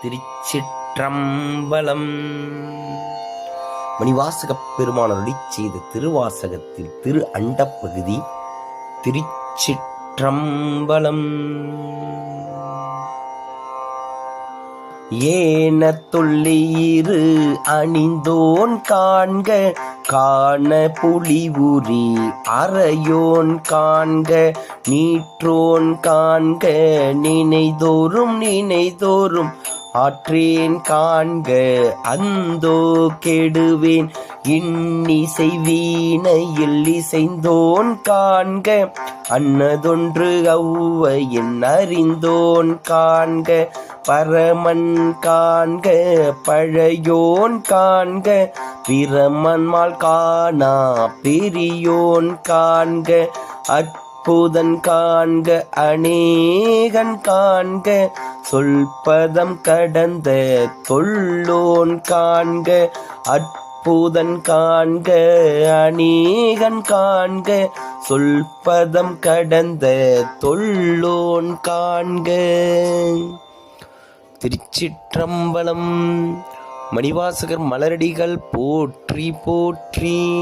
திருச்சிற்றம்பலம். மணிவாசகப் பெருமானருளி செய்த திருவாசகத்தில் திரு அண்டப்பகுதி திருச்சிற்றம்பலம். ஏன தொல்லியிரு அணிந்தோன் காண்க காண புலிவுரி அறையோன் காண்க நீற்றோன் காண்க நினைதோறும் ஆற்றேன் காண்க அந்தோ கெடுவேன் இன்னிசை வீணையில் இசைந்தோன் காண்க அன்னதொன்று ஒளவையின் அறிந்தோன் காண்க பரமன் காண்க பழையோன் காண்க பிரமன்மால் காணா பெரியோன் காண்க அற்புதன் காண்க அநேகன் காண்க சொல்பதம் கடந்த தொல்லோன் காண்க அற்புதன் காண்க அநேகன் காண்க சொல்பதம் கடந்த தொல்லோன் காண்க. திருச்சிற்றம்பலம். மணிவாசகர் மலரடிகள் போற்றி போற்றி.